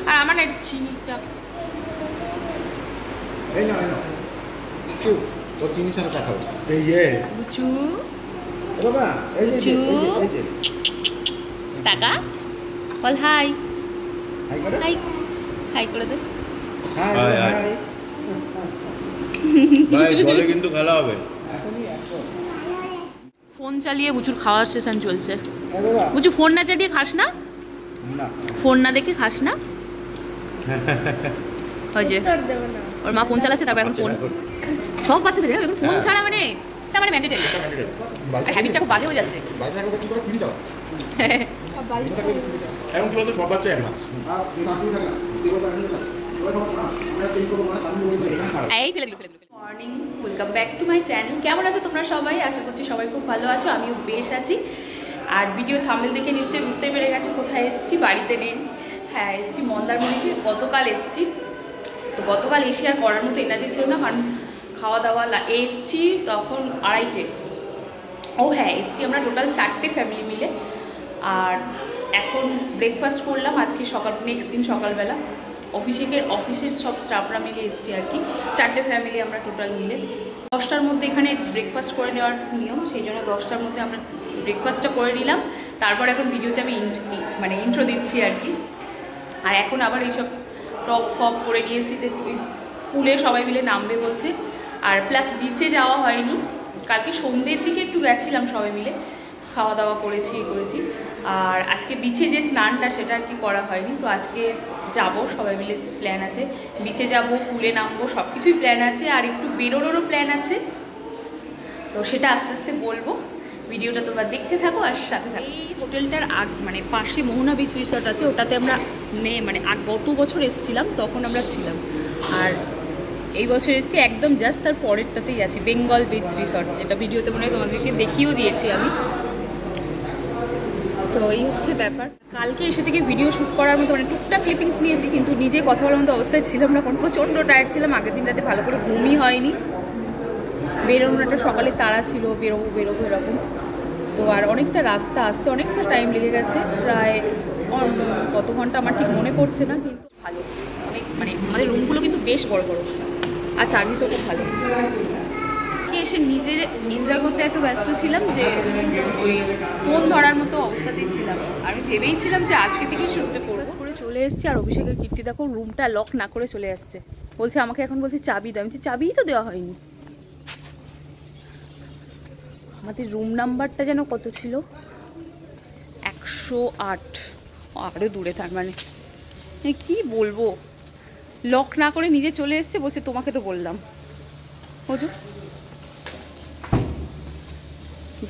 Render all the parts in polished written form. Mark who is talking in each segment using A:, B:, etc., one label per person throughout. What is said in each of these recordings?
A: আর আমার না চিনিটা
B: এই না বুচু ও চিনি ছাড়া চা খাবে এই যে
A: বুচু
B: বাবা এই যে
A: টাকা বল হাই
B: হাই করে
A: হাই হাই করে দে
B: হাই হাই
C: ভাই জলে কিন্তু খেলা হবে
A: ফোন চালিয়ে বুচুর খাওয়ার সেশন চলছে বুচু ফোন না চালিয়ে খাস না
B: না
A: ফোন না দেখে খাস না ওই যে ওর মা ফোন চালাচ্ছে তারপর এখন ফোন সব বাচ্চাদের এখন ফোন ছাড়া মানে এটা মানে ম্যান্ডেটরি হ্যাবিটটা খুব বাজে হয়ে যাচ্ছে
B: বাইরে থাকা কিছু করে ফিরে যাও
C: এখন কি বলতো সব বাচ্চা অ্যাডভান্স
A: এই ফেলে দিল morning welcome back to my channel. কেমন আছো তোমরা সবাই? আশা করছি সবাই খুব ভালো আছো, আমিও বেশ আছি। আর ভিডিও থাম্বনেল দেখে নিশ্চয়ই বুঝতে পেরে গেছো কোথায় এসেছি। বাড়িতে নেই, হ্যাঁ এসেছি মন্দারমণিতে। গতকাল এসেছি, তো গতকাল এসে আর করার মতো এনার্জি ছিল না, কারণ খাওয়া দাওয়া এসেছি তখন 2:30। ও হ্যাঁ এসেছি আমরা টোটাল 4টে ফ্যামিলি মিলে। আর এখন ব্রেকফাস্ট করলাম আজকে সকাল, নেক্সট দিন সকালবেলা অফিসের সব স্টাফরা মিলে এসেছি আর কি। 4টে ফ্যামিলি আমরা টোটাল মিলে। 10টার মধ্যে এখানে ব্রেকফাস্ট করে নেওয়ার নিয়ম, সেই জন্য 10টার মধ্যে আমরা ব্রেকফাস্টটা করে নিলাম। তারপর এখন ভিডিওতে আমি মানে ইন্ট্রো দিচ্ছি আর কি। আর এখন আবার এইসব টপ ফপ করে নিয়েছি, পুলে সবাই মিলে নামবে বলছে। আর প্লাস বিচে যাওয়া হয়নি, কালকে সন্ধ্যের দিকে একটু গেছিলাম সবাই মিলে, খাওয়া দাওয়া করেছি আর আজকে বিচে যে স্নানটা সেটা আর কি করা হয়নি। তো আজকে যাব, সবাই মিলে প্ল্যান আছে, বিচে যাব, পুলে নামবো, সব কিছুই প্ল্যান আছে। আর একটু বেরোনোরও প্ল্যান আছে, তো সেটা আস্তে আস্তে বলবো। ভিডিওটা তোমরা দেখতে থাকো আর সাথে থাকো। এই হোটেলটার মানে পাশে মোহনা বিচ রিসর্ট আছে, ওটাতে আমরা মানে গত বছর এসেছিলাম, তখন আমরা ছিলাম। আর এই বছর এসেছি একদম জাস্ট তার পরেরটাতেই আছি, বেঙ্গল বিচ রিসর্ট, যেটা ভিডিওতে মনে হয় তোমাদেরকে দেখিয়েও দিয়েছি আমি। তো এই হচ্ছে ব্যাপার। কালকে এসে থেকে ভিডিও শ্যুট করার মতো মানে টুকটাক ক্লিপিংস নিয়েছি, কিন্তু নিজে কথা বলার মতো অবস্থায় ছিলাম না, কারণ প্রচণ্ড টায়ার্ড ছিলাম। আগের দিন রাতে ভালো করে ঘুমই হয়নি, বেরোনোটা সকালে তাড়া ছিল, বেরোবো এরকম। তো আর অনেকটা রাস্তা আসতে অনেকটা টাইম লেগে গেছে, প্রায় কত ঘন্টা আমার ঠিক মনে পড়ছে না, কিন্তু ভালো অনেক, মানে আমাদের রুমগুলো কিন্তু বেশ বড় বড়, আর সার্ভিসও খুব ভালো। এসে নিজের এনজয় করতে এত ব্যস্ত ছিলাম যে ওই ফোন ধরার মতো অবস্থাতেই ছিলাম। আমি ভেবেই ছিলাম যে আজকে থেকে শুরুতে করে চলে এসেছি। আর অভিষেকের কীর্তি দেখো, রুমটা লক না করে চলে আসছে, বলছে আমাকে এখন বলছে চাবি দাও। আমি চাবিই তো দেওয়া হয়নি। আমাদের রুম নাম্বারটা যেন কত ছিল, 108, আরও দূরে। তার মানে কি বলবো, লক না করে নিজে চলে এসছে, বলছে তোমাকে তো বললাম। বুঝো,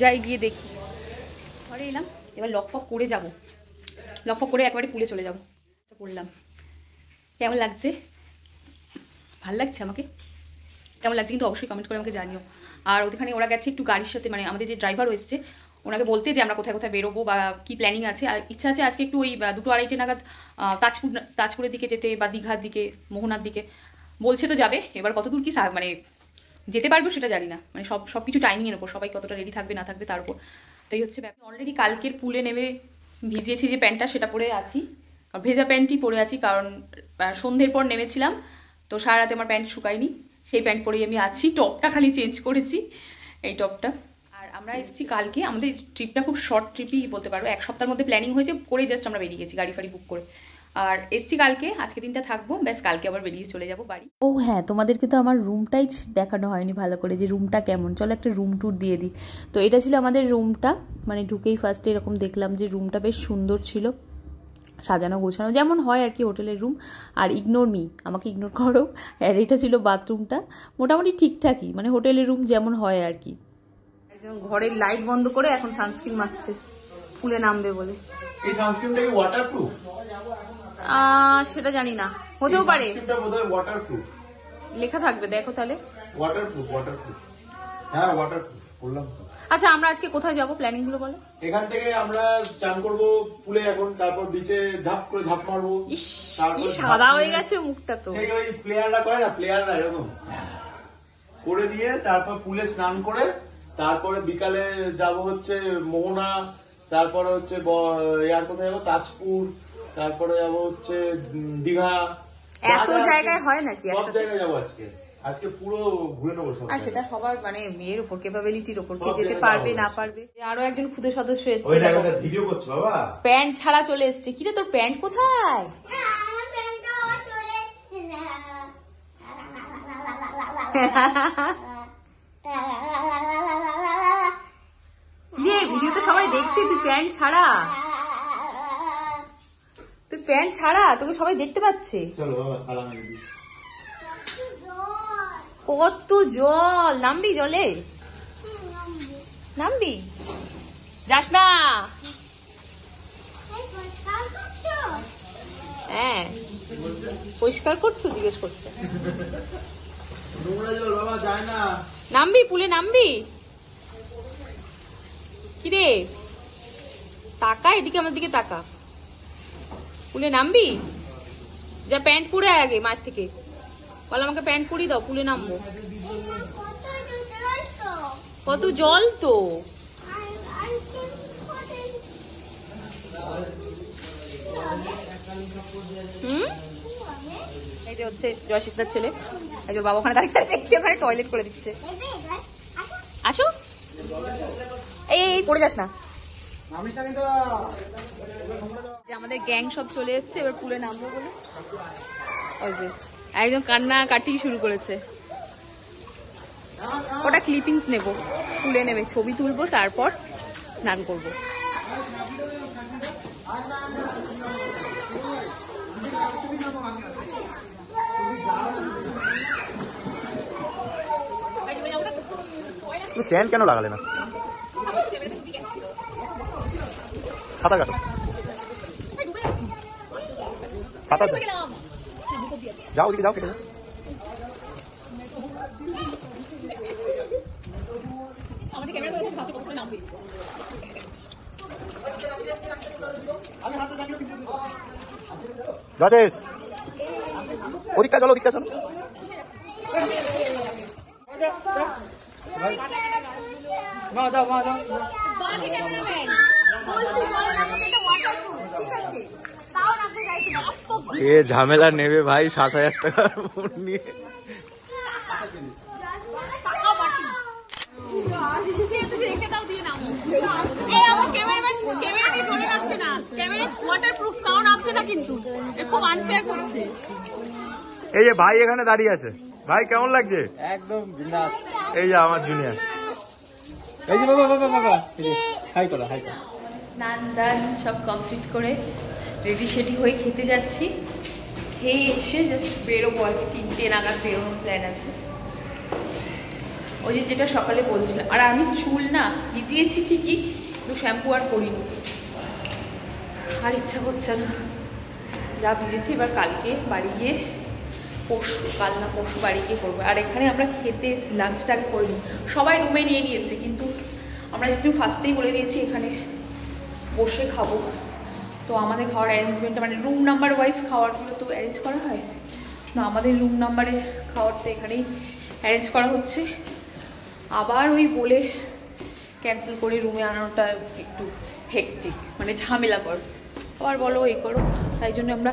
A: যাই গিয়ে দেখি। ঘরে এলাম, এবার লক ফক করে যাব, লক ফক করে একবারে পুলে চলে যাব। করলাম, কেমন লাগছে? ভাল লাগছে আমাকে? কেমন লাগছে কিন্তু অবশ্যই কমেন্ট করে আমাকে জানিও। আর ওখানে ওরা গেছে একটু গাড়ির সাথে, মানে আমাদের যে ড্রাইভার এসেছে ওনাকে বলতে যে আমরা কোথায় কোথায় বেরোবো বা কী প্ল্যানিং আছে। আর ইচ্ছা আছে আজকে একটু ওই 2-2:30 নাগাদ তাজপুরের দিকে যেতে, বা দীঘার দিকে, মোহনার দিকে বলছে তো যাবে। এবার কতদূর কি মানে যেতে পারবো সেটা জানি না, মানে সব কিছু টাইমিংয়ের ওপর, সবাই কতটা রেডি থাকবে না থাকবে তার উপর। তো এই হচ্ছে ব্যাপার। অলরেডি কালকের পুলে নেমে ভিজিয়েছি যে প্যান্টটা, সেটা পরে আছি, ভেজা প্যান্টই পরে আছি, কারণ সন্ধ্যের পর নেমেছিলাম তো সারা রাতে আমার প্যান্ট শুকায়নি, সেই প্যান্ট পরেই আমি আছি। টপটা খালি চেঞ্জ করেছি, এই টপটা। আর আমরা এসেছি কালকে, আমাদের ট্রিপটা খুব শর্ট ট্রিপই বলতে পারবো, 1 সপ্তাহের মধ্যে প্ল্যানিং হয়েছে, করে জাস্ট আমরা বেরিয়ে গেছি গাড়ি ফাড়ি বুক করে। আর এসছি কালকে, আজকে দিনটা থাকবো, ব্যাস কালকে আবার বেরিয়ে চলে যাবো বাড়ি। ও হ্যাঁ, তোমাদেরকে তো আমার রুমটাই দেখানো হয়নি ভালো করে, যে রুমটা কেমন। চলো একটা রুম ট্যুর দিয়ে দিই। তো এটা ছিল আমাদের রুমটা, মানে ঢুকেই ফার্স্টে এরকম দেখলাম যে রুমটা বেশ সুন্দর ছিল। সাজানো গোছানো যেমন হয় আর কি হোটেলের রুম। আর ইগনোর মি, আমাকে ইগনোর করো। আর এটা ছিল বাথরুমটা, মোটামুটি ঠিকঠাকই, মানে হোটেলের রুম যেমন হয় আর কি। একজন ঘরের লাইট বন্ধ করে এখন সানস্ক্রিন মাখছে ফুলে নামবে বলে।
C: এই সানস্ক্রিনটা কি ওয়াটারপ্রুফ?
A: সেটা জানি না, হতেও পারে।
C: সানস্ক্রিনটা বোধহয় ওয়াটারপ্রুফ
A: লেখা থাকবে, দেখো তাহলে।
C: ওয়াটারপ্রুফ। হ্যাঁ ওয়াটারপ্রুফ বললাম।
A: আচ্ছা আমরা আজকে কোথায় যাবো, প্ল্যানিং গুলো বলো।
C: এখান থেকে আমরা চান করবো পুলে এখন, তারপর বিচে ঝাঁপ মারবো।
A: কি সাদা হয়ে গেছে মুখটা তো।
C: সেই ওই প্লেয়াররা করে না, প্লেয়াররা এরকম করে দিয়ে তারপর পুলে স্নান করে তারপরে বিকালে যাব হচ্ছে মোহনা, তারপরে হচ্ছে আর কোথায় যাবো, তাজপুর, তারপরে যাবো হচ্ছে দীঘা।
A: এত জায়গায় হয় নাকি?
C: সব জায়গায় যাবো আজকে পুরো ঘুরে নেবো সব।
A: আর সেটা সবার মানে মেয়ের উপর, ক্যাপাবিলিটির উপর, কে যেতে পারবে না পারবে। আরো একজন খুদে সদস্য এসেছে,
C: ভিডিও করছো বাবা,
A: প্যান্ট ছাড়া চলে এসছে। কিরে তোর প্যান্ট কোথায়? কিরে ভিডিওতে সবাই দেখছে তুই প্যান্ট ছাড়া, তোকে সবাই দেখতে পাচ্ছে।
C: চলো বাবা খালা মারি।
A: কত জল, নামবি জলে? নামবি? যাস না। হ্যাঁ পরিষ্কার করছো, জিজ্ঞেস করছে।
C: নোংরা জল বাবা যায় না।
A: নামবি পুলে, নামবি? কিরে তাকা, এদিকে আমার দিকে তাকা। পুলে নামবি? যা প্যান্ট পরে আগে মায়ের থেকে বল, আমাকে প্যান্ট পরিয়ে দাও, পুলে নামবো। কত জল তো। এই যে হচ্ছে জয়শিসদার ছেলে, একজন বাবা ওখানে দাঁড়িয়ে দেখছে, ওখানে টয়লেট করে দিচ্ছে। আসো, এই পড়ে যাস না। আমাদের গ্যাং সব চলে এসছে, এবার পুলে নামবো বলে। ওই যে একজন কান্না কাটি শুরু করেছে। ওটা ক্লিপিংস নেব, তুলে নেবে, ছবি তুলবো, তারপর স্নান করবো।
C: স্ট্যান্ড কেন লাগালে না? খাতা কাটো, খাতা যাও, ওদিকে যাও, কেটে যাও। যাচ্ছিস ওদিকটা চলো, ওদিকটা চলো। এ ঝামেলা নেবে ভাই ৭,০০০ টাকার ফোন নিয়ে। এই যে ভাই এখানে দাঁড়িয়ে আছে, ভাই কেমন লাগছে?
B: একদম বিন্দাস।
C: এই যে আমার জুনিয়র,
B: এই যে বাবা বাবা বাবা, হাই করো, হাই করো।
A: স্নান দান সব কমপ্লিট করে রেডি সেডি হয়ে খেতে যাচ্ছি। খেয়ে এসে জাস্ট বেরোবো আর কি, ৩টে নাগাদ বেরোনোর প্ল্যান আছে। ওই যে যেটা সকালে বলছিলাম, আর আমি চুল না ভিজিয়েছি ঠিকই, কিন্তু শ্যাম্পু আর করিনি, আর ইচ্ছা করছে না। যা ভিজেছি এবার কালকে বাড়ি গিয়ে, কাল না পরশু বাড়ি গিয়ে করবো। আর এখানে আমরা খেতে এসেছি, লাঞ্চটা আগে করে নিই। সবাই রুমে নিয়ে নিয়েছে, কিন্তু আমরা একটু ফার্স্টেই বলে দিয়েছি এখানে বসে খাবো। তো আমাদের খাওয়ার অ্যারেঞ্জমেন্টটা মানে রুম নাম্বার ওয়াইজ খাওয়ারগুলো তো অ্যারেঞ্জ করা হয় না, আমাদের রুম নাম্বারে খাওয়ারটা এখানেই অ্যারেঞ্জ করা হচ্ছে। আবার ওই বলে ক্যান্সেল করে রুমে আনানোটা একটু হেক্টিক, মানে ঝামেলা কর, আবার বলো এই করো। তাই জন্য আমরা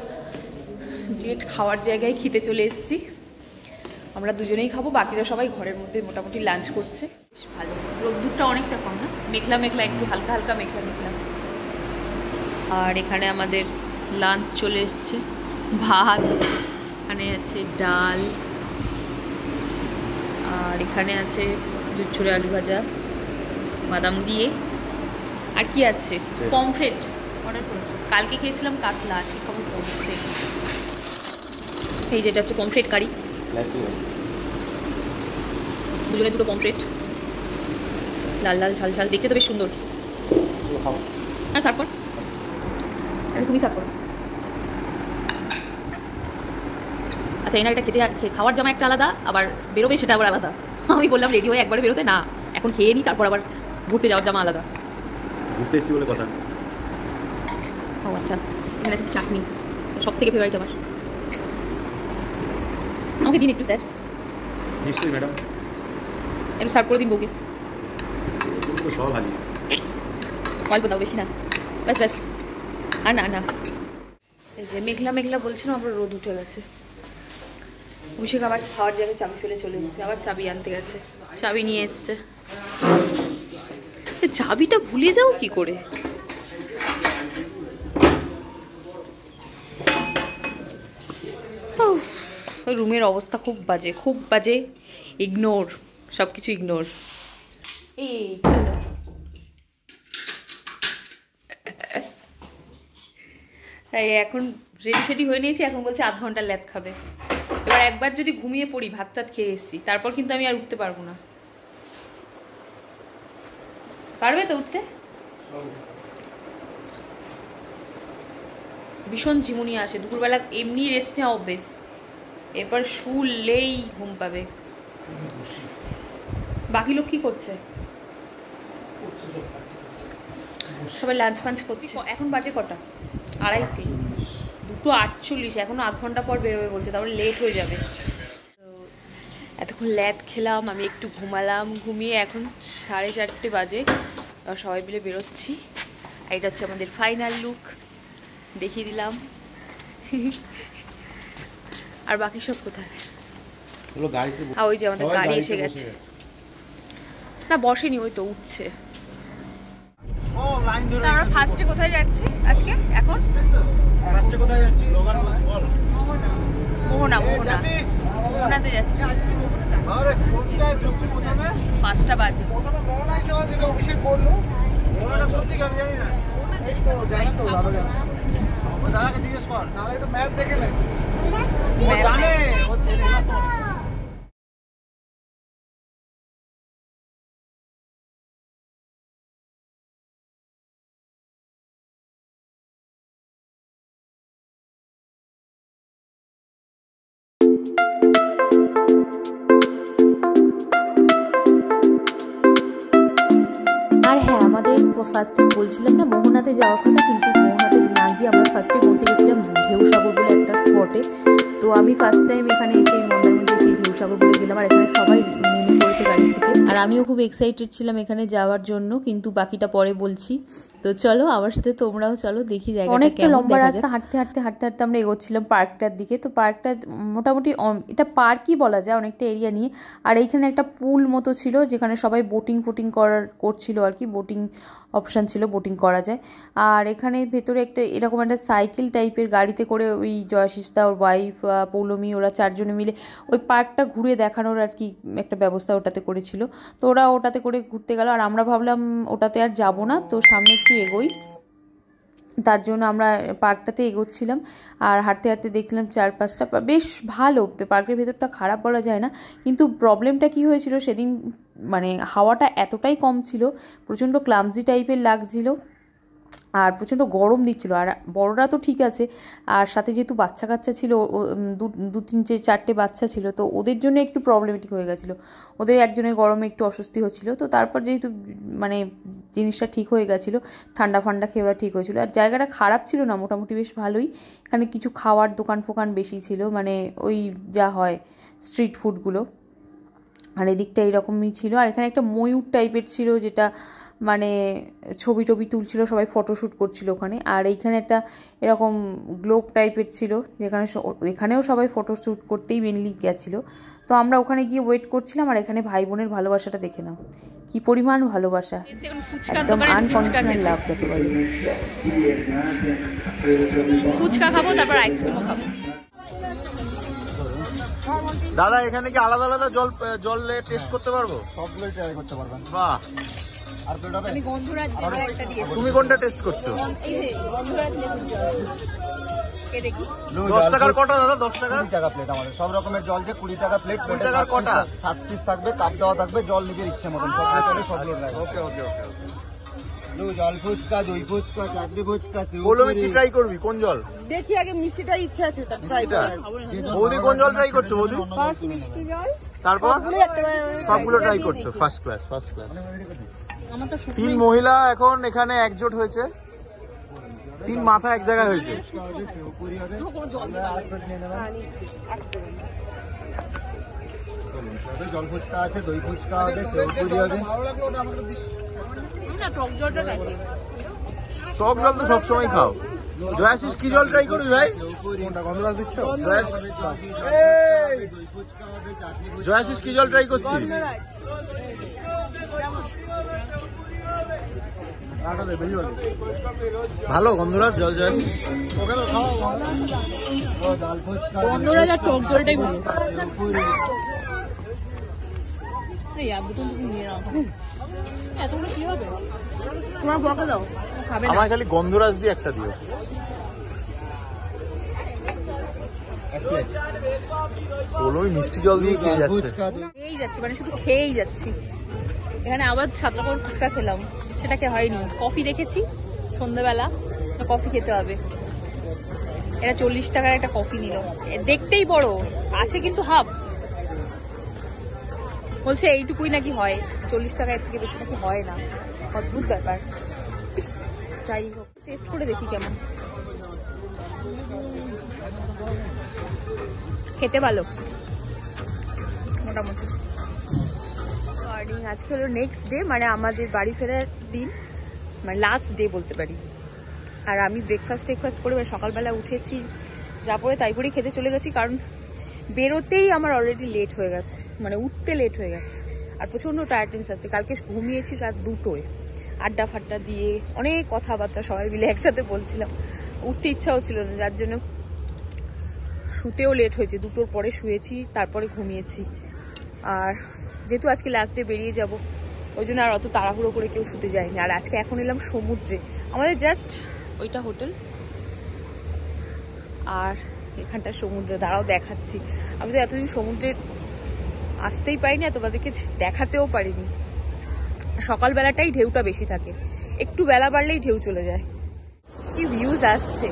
A: ডিরেক্ট খাওয়ার জায়গায় খেতে চলে এসেছি। আমরা দুজনেই খাবো, বাকিরা সবাই ঘরের মধ্যে মোটামুটি লাঞ্চ করছে। ভালো, রোদ্দুরটা অনেকটা কম না, মেঘলা মেঘলা, একটু হালকা হালকা মেঘলা মেঘলা। আর এখানে আমাদের লাঞ্চ চলে এসছে, ভাত, এখানে আছে ডাল, আর এখানে আছে ঝুরঝুরে আলু ভাজা বাদাম দিয়ে, আর কি আছে পমফ্রেট, অর্ডার করেছো? কালকে খেয়েছিলাম কাতলা, আজকে খাবো পমফ্রেট। এই যেটা হচ্ছে পমফ্রেট কারি, দুজনে দুটো পমফ্রেট, লাল লাল ঝাল ঝাল, দেখতে তো বেশ সুন্দর। হ্যাঁ সার্ভ কর, তুমি সার্ভ করো। আচ্ছা এনার এটা খাওয়ার জামা একটা আলাদা, আবার বেরোবে সেটা আবার আলাদা। আমি বললাম রেডি হয়ে একবারে বেরোতে, না এখন খেয়ে নিই তারপর আবার ঘুরতে যাওয়ার জামা আলাদা।
B: ঘুরতে এসেছি বলে কথা।
A: ও আচ্ছা, এখানে আছে চাটনি, সব থেকে ফেভারিট আমার। আমাকে দিন একটু স্যার।
B: নিশ্চয়ই ম্যাডাম,
A: একটু সার্ভ করে দিন বউকে।
B: সব ভালো,
A: অল্প দাও, বেশি না, ব্যাস ব্যাস। আর না না, এই যে মেঘলা মেঘলা বলছিলাম, আবার রোদ উঠে গেছে। অভিষেক আবার খাওয়ার জায়গায় চাবি ফেলে চলে এসেছে, আবার চাবি আনতে গেছে, চাবি নিয়ে এসছে। চাবিটা ভুলে যাও কি করে? রুমের অবস্থা খুব বাজে, খুব বাজে। ইগনোর, সব কিছু ইগনোর। এই এখন রেডি সেডি হয়ে নিয়েছি, এখন বলছে আধ ঘন্টা ল্যাদ খাবে। এবার একবার যদি ঘুমিয়ে পড়ি, ভাত টাত খেয়ে এসেছি, তারপর কিন্তু আমি আর উঠতে পারবো না। পারবে তো উঠতে? ভীষণ ঝিমুনি আসে দুপুরবেলা, এমনি রেস্ট নেওয়া অভ্যেস, এরপর শুলেই ঘুম পাবে। বাকি লোক কি করছে? সবাই লাঞ্চ ফাঞ্চ করছে। এখন বাজে কটা? 2:30, 2:48, এখনো আধ ঘন্টা পর বেরোবে বলছে, তারপরে লেট হয়ে যাবে। তো এতক্ষণ ল্যাদ খেলাম, আমি একটু ঘুমালাম, ঘুমিয়ে এখন 4:30 বাজে, সবাই মিলে বেরোচ্ছি। আর এটা হচ্ছে আমাদের ফাইনাল লুক, দেখিয়ে দিলাম। আর বাকি সব কোথায়? ওই যে আমাদের গাড়ি এসে গেছে। না বসেনি, ওই তো উঠছে। আমরা ফার্স্টে কোথায় যাচ্ছি আজকে? এখন
B: ফার্স্টে কোথায় যাচ্ছি?
A: মোহনা, মোহনাতে যাচ্ছি। 5টা বাজে।
B: দাদাকে জিজ্ঞেস কর, নাহলে একটু ম্যাপ দেখে নে।
A: ও জানে,
B: ও চেনে না তো।
D: আর হ্যাঁ, আমাদের ফার্স্টে বলছিলাম না মোহনাতে যাওয়ার কথা, কিন্তু মোহনাতে না গিয়ে আমরা ফার্স্টে পৌঁছে গেছিলাম ঢেউসাগর বলে একটা স্পটে। তো আমি ফার্স্ট টাইম এখানে সেই মন্দারমণিতে সেই ঢেউসাগর বলে গেলাম, আর এখানে সবাই নেমে পড়েছে গাড়ি থেকে, আর আমিও খুব এক্সাইটেড ছিলাম এখানে যাওয়ার জন্য, কিন্তু বাকিটা পরে বলছি। তো চলো আমার সাথে তোমরাও চলো, দেখি জায়গাটা। অনেকটা লম্বা রাস্তা হাঁটতে হাঁটতে হাঁটতে হাঁটতে আমরা এগোচ্ছিলাম পার্কটার দিকে। তো পার্কটা মোটামুটি এটা পার্কই বলা যায়, অনেকটা এরিয়া নিয়ে। আর এইখানে একটা পুল মতো ছিল, যেখানে সবাই বোটিং করছিল আর কি, বোটিং অপশান ছিল, বোটিং করা যায়। আর এখানে ভেতরে একটা এরকম একটা সাইকেল টাইপের গাড়িতে করে ওই জয়শিস্তা, ওর ওয়াইফ, পৌলমী, ওরা 4 জনে মিলে ওই পার্কটা ঘুরে দেখানোর আর কি একটা ব্যবস্থা ওটাতে করেছিল। তো ওরা ওটাতে করে ঘুরতে গেল, আর আমরা ভাবলাম ওটাতে আর যাব না, তো সামনে একটু এগোই। তার জন্য আমরা পার্কটাতে এগোচ্ছিলাম, আর হাঁটতে হাঁটতে দেখলাম চারপাশটা বেশ ভালো। পার্কের ভেতরটা খারাপ বলা যায় না, কিন্তু প্রবলেমটা কি হয়েছিল সেদিন, মানে হাওয়াটা এতটাই কম ছিল, প্রচণ্ড ক্লামজি টাইপের লাগছিল, আর প্রচণ্ড গরম দিচ্ছিল। আর বড়রা তো ঠিক আছে, আর সাথে যেহেতু বাচ্চা কাচ্চা ছিল, 2-3-4টে বাচ্চা ছিল, তো ওদের জন্য একটু প্রবলেমেটিক হয়ে গেছিলো। ওদের একজনের গরমে একটু অস্বস্তি হচ্ছিলো। তো তারপর যেহেতু মানে জিনিসটা ঠিক হয়ে গেছিলো, ঠান্ডা ফান্ডা খেয়ে ওরা ঠিক হয়েছিলো। আর জায়গাটা খারাপ ছিল না, মোটামুটি বেশ ভালোই। এখানে কিছু খাওয়ার দোকান ফোকান বেশি ছিল, মানে ওই যা হয় স্ট্রিট ফুডগুলো, আর এদিকটা এইরকমই ছিল। আর এখানে একটা ময়ূর টাইপের ছিল, যেটা মানে ছবি টবি তুলছিল, সবাই ফটোশ্যুট করছিল ওখানে। আর এইখানে একটা এরকম গ্লোব টাইপের ছিল, যেখানে এখানেও সবাই ফটোশ্যুট করতেই মেনলি গেছিলো। তো আমরা ওখানে গিয়ে ওয়েট করছিলাম। আর এখানে ভাই বোনের ভালোবাসাটা দেখে নাও, কি পরিমাণ ভালোবাসা, একদম আনকন্ডিশনাল লাভ যাকে বলে।
A: ফুচকা খাবো, তারপর আইসক্রিমও খাবো।
C: দাদা এখানে কি আলাদা আলাদা জল টেস্ট করতে পারবো?
B: সবগুলোই ট্রাই করতে পারবেন।
C: বাহ,
B: আর প্লেট হবে?
A: আমি গন্ধরাজ লেবুর একটা দিয়েছি।
E: তুমি কোনটা টেস্ট করছো?
A: এই যে গন্ধরাজ লেবুর জল। এ দেখি
E: 10 টাকার কটা দাদা? 10 টাকা?
B: 20 টাকা প্লেট আমাদের। সব রকমের জল দিয়ে 20 টাকা প্লেট।
E: 20 টাকার কটা?
B: 7 পিস থাকবে, কাপ দেওয়া থাকবে, জল নিজের ইচ্ছে মতন সব চলে, সব লোড লাগে।
E: ওকে ওকে ওকে।
B: জল ফুচকা, দই ফুচকা, চাটনি ফুচকা,
E: বলবি কি ট্রাই করবি? কোন জল?
F: দেখি আগে মিষ্টিটা ইচ্ছে আছে ট্রাই
E: মিষ্টিটা?
F: করার।
E: বৌদি কোন জল ট্রাই করছো বৌদি?
F: ফার্স্ট মিষ্টি জল
E: তারপর
F: সবগুলো একটা
E: সবগুলো ট্রাই করছো? First class, first class.
A: আমার তো
E: 3 মহিলা এখন এখানে একজোট হয়েছে, 3 মাথা এক জায়গায় হয়েছে।
A: কোনো জল দেওয়া
B: জল ফুচকা আছে, দই ফুচকা হবে, সেউ পুরি হবে।
A: না, টক জলটা রাখি।
E: টক জল তো সবসময় খাও। জয়াশিস কি জল ট্রাই করবি ভাই?
B: কোনটা গন্ধরাজ দিচ্ছ?
E: জয়াশিস কি জল ট্রাই করছিস? ভালো গন্ধরাজ জল জয়াশিস?
B: ডাল ফুচকা,
A: গন্ধরাজ আর টক জলটাই ভালো।
B: সেউ পুরি।
A: এই আর দুটো তুমি নিয়ে নাও। এতগুলো কি হবে?
F: তোমার বকে দাও।
A: খাবে না।
E: আমার খালি গন্ধরাজ দিয়ে একটা দিও।
B: এক প্লেট।
E: বলো মিষ্টি জল দিয়ে খেয়ে
B: জল
E: যাচ্ছে।
B: ফুচকা,
A: খেয়েই যাচ্ছি, মানে শুধু খেয়েই যাচ্ছি। এখানে আবার 7 রকম ফুচকা খেলাম, সেটাকে হয়নি। কফি দেখেছি সন্ধ্যাবেলা, কফি খেতে হবে। এরা 40 টাকার একটা কফি নিল, দেখতেই বড় আছে কিন্তু হাফ। বলছে এইটুকুই নাকি হয়, 40 টাকা, এর থেকে বেশি নাকি হয় না। অদ্ভুত ব্যাপার। যাই হোক, টেস্ট করে দেখি কেমন। খেতে ভালো মোটামুটি। মর্নিং আজকে হলো নেক্সট ডে, মানে আমাদের বাড়ি ফেরার দিন, মানে লাস্ট ডে বলতে পারি। আর আমি ব্রেকফাস্ট করে সকালবেলা উঠেছি, যা পরে তাই পরেই খেতে চলে গেছি, কারণ বেরোতেই আমার অলরেডি লেট হয়ে গেছে, মানে উঠতে লেট হয়ে গেছে। আর প্রচণ্ড টায়ার্ডনেস আছে। কালকে ঘুমিয়েছি রাত 2টোয়, আড্ডা ফাড্ডা দিয়ে অনেক কথাবার্তা সবাই মিলে একসাথে বলছিলাম। উঠতে ইচ্ছাও ছিল না, যার জন্য শুতেও লেট হয়েছে। 2টোর পরে শুয়েছি, তারপরে ঘুমিয়েছি। আর যেহেতু আজকে লাস্ট ডে বেরিয়ে যাব, ওই জন্য আর অত তাড়াহুড়ো করে কেউ শুতে যায়নি। আর আজকে এখন এলাম সমুদ্রে, আমাদের জাস্ট ওইটা হোটেল, আর এখানটা সমুদ্রে। দাঁড়াও দেখাচ্ছি। আমি তো এতদিন সমুদ্রে আসতেই পারিনি, আর তোমাদেরকে দেখাতেও পারিনি। সকালবেলাটাই ঢেউটা বেশি থাকে, একটু বেলা বাড়লেই ঢেউ চলে যায়। কি ভিউজ আসছে!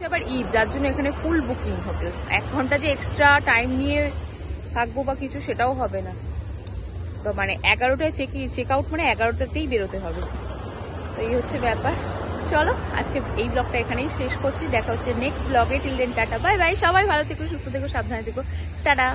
A: আবার ঈদ, যার জন্য এখানে ফুল বুকিং হোটেল। 1 ঘন্টা যে এক্সট্রা টাইম নিয়ে থাকবো বা কিছু, সেটাও হবে না। তো মানে 11টায় চেক আউট, মানে 11টাতেই বেরোতে হবে। তো এই হচ্ছে ব্যাপার। চলো আজকে এই ব্লগটা এখানেই শেষ করছি। দেখা হচ্ছে নেক্সট ব্লগে। Till then tata, bye bye. সবাই ভালো থেকো, সুস্থ থেকো, সাবধানে থেকো, টাটা।